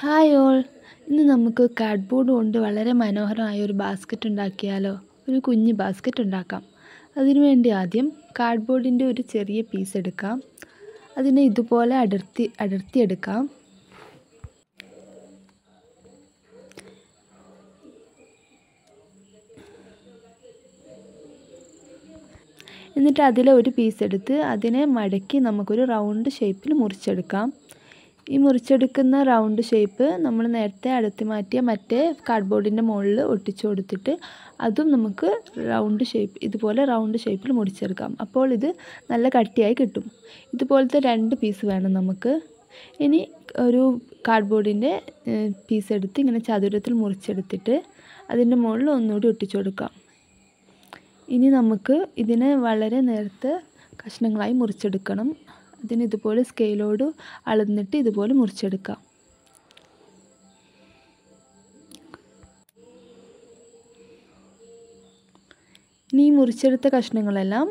Hi all, ഇന്ന് നമുക്ക് cardboard കൊണ്ട് വളരെ മനോഹരമായ ഒരു ബാസ്ക്കറ്റ് ഉണ്ടാക്കിയാലോ? ഒരു കുഞ്ഞ് ബാസ്ക്കറ്റ് ഉണ്ടാക്കാം. അതിനുവേണ്ടി ആദ്യം കാർഡ്ബോർഡിൻ്റെ ഒരു ചെറിയ പീസ് എടുക്കാം. അതിനെ ഇതുപോലെ അടർത്തിയെടുക്കാം. എന്നിട്ട് അതിലെ ഒരു പീസ് എടുത്ത് അതിനെ മടക്കി നമുക്കൊരു റൗണ്ട് ഷേപ്പിൽ മുറിച്ചെടുക്കാം. ഈ മുറിച്ചെടുക്കുന്ന റൗണ്ട് ഷേപ്പ് നമ്മൾ നേരത്തെ അടർത്തി മാറ്റിയ മറ്റേ കാർഡ്ബോർഡിൻ്റെ മുകളിൽ ഒട്ടിച്ചു കൊടുത്തിട്ട് അതും നമുക്ക് ഇതുപോലെ റൗണ്ട് ഷേപ്പിൽ മുറിച്ചെടുക്കാം. അപ്പോൾ ഇത് നല്ല കട്ടിയായി കിട്ടും. ഇതുപോലത്തെ 2 പീസ് വേണം നമുക്ക്. ഇനി ഒരു കാർഡ്ബോർഡിൻ്റെ പീസ് എടുത്ത് ഇങ്ങനെ ചതുരത്തിൽ മുറിച്ചെടുത്തിട്ട് അതിൻ്റെ മുകളിൽ ഒന്നുകൂടി ഒട്ടിച്ചു കൊടുക്കാം. ഇനി നമുക്ക് ഇതിനെ വളരെ നേർത്ത കഷ്ണങ്ങളായി മുറിച്ചെടുക്കണം. അതിന് ഇതുപോലെ സ്കെയിലോട് അളന്നിട്ട് ഇതുപോലെ മുറിച്ചെടുക്കാം. ഇനി ഈ മുറിച്ചെടുത്ത കഷ്ണങ്ങളെല്ലാം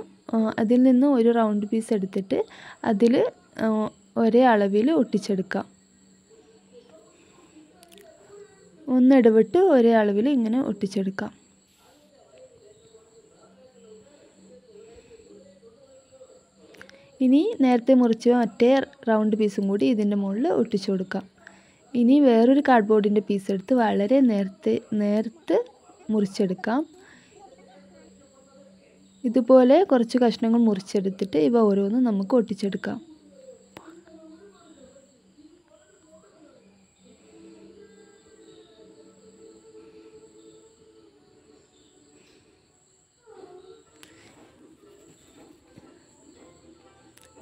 അതിൽ നിന്ന് ഒരു റൗണ്ട് പീസ് എടുത്തിട്ട് അതിൽ ഒരേ അളവിൽ ഒട്ടിച്ചെടുക്കാം. ഒന്നിടവിട്ട് ഒരേ അളവിൽ ഇങ്ങനെ ഒട്ടിച്ചെടുക്കാം. ഇനി നേരത്തെ മുറിച്ച മറ്റേ റൗണ്ട് പീസും കൂടി ഇതിൻ്റെ മുകളിൽ ഒട്ടിച്ചു കൊടുക്കാം. ഇനി വേറൊരു കാർഡ്ബോർഡിൻ്റെ പീസ് എടുത്ത് വളരെ നേർത്ത് മുറിച്ചെടുക്കാം. ഇതുപോലെ കുറച്ച് കഷ്ണങ്ങൾ മുറിച്ചെടുത്തിട്ട് ഇവ ഓരോന്നും നമുക്ക് ഒട്ടിച്ചെടുക്കാം.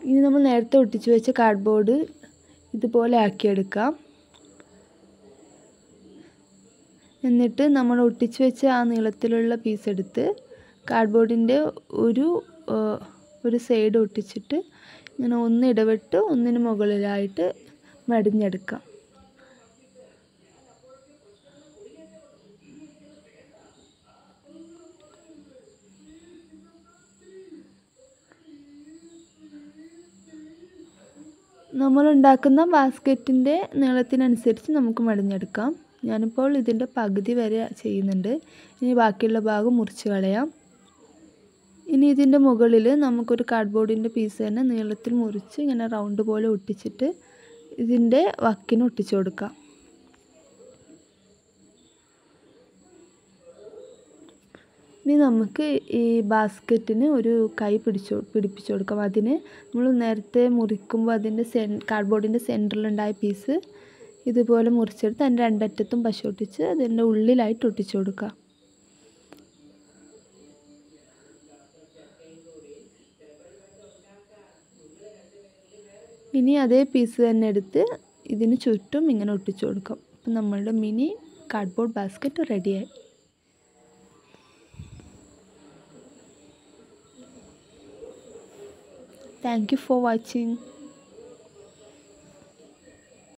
ഇനി നമ്മൾ നേരത്തെ ഒട്ടിച്ചു വെച്ച കാർഡ്ബോർഡ് ഇതുപോലെ ആക്കിയെടുക്കാം. എന്നിട്ട് നമ്മൾ ഒട്ടിച്ചു വെച്ച ആ നീളത്തിലുള്ള പീസ് എടുത്ത് കാർഡ്ബോർഡിൻ്റെ ഒരു സൈഡ് ഒട്ടിച്ചിട്ട് ഇങ്ങനെ ഒന്ന് ഇടവിട്ട് ഒന്നിന് മുകളിലായിട്ട് മടിഞ്ഞെടുക്കാം. നമ്മളുണ്ടാക്കുന്ന ബാസ്ക്കറ്റിൻ്റെ നീളത്തിനനുസരിച്ച് നമുക്ക് മടിഞ്ഞെടുക്കാം. ഞാനിപ്പോൾ ഇതിൻ്റെ പകുതി വരെ ചെയ്യുന്നുണ്ട്. ഇനി ബാക്കിയുള്ള ഭാഗം മുറിച്ച് കളയാം. ഇനി ഇതിൻ്റെ മുകളിൽ നമുക്കൊരു കാർഡ്ബോർഡിൻ്റെ പീസ് തന്നെ നീളത്തിൽ മുറിച്ച് ഇങ്ങനെ റൗണ്ട് പോലെ ഒട്ടിച്ചിട്ട് ഇതിൻ്റെ വക്കിന് ഒട്ടിച്ചു കൊടുക്കാം. ഇനി നമുക്ക് ഈ ബാസ്ക്കറ്റിന് ഒരു കൈ പിടിപ്പിച്ചു കൊടുക്കാം. അതിന് നമ്മൾ നേരത്തെ മുറിക്കുമ്പോൾ അതിൻ്റെ കാർഡ്ബോർഡിൻ്റെ സെൻറ്ററിലുണ്ടായ പീസ് ഇതുപോലെ മുറിച്ചെടുത്ത് അതിൻ്റെ 2 അറ്റത്തും പശ ഒട്ടിച്ച് അതിൻ്റെ ഉള്ളിലായിട്ട് ഒട്ടിച്ചു കൊടുക്കാം. ഇനി അതേ പീസ് തന്നെ എടുത്ത് ഇതിന് ചുറ്റും ഇങ്ങനെ ഒട്ടിച്ചു കൊടുക്കാം. അപ്പം നമ്മളുടെ മിനി കാർഡ്ബോർഡ് ബാസ്ക്കറ്റ് റെഡിയായി. Thank you for watching.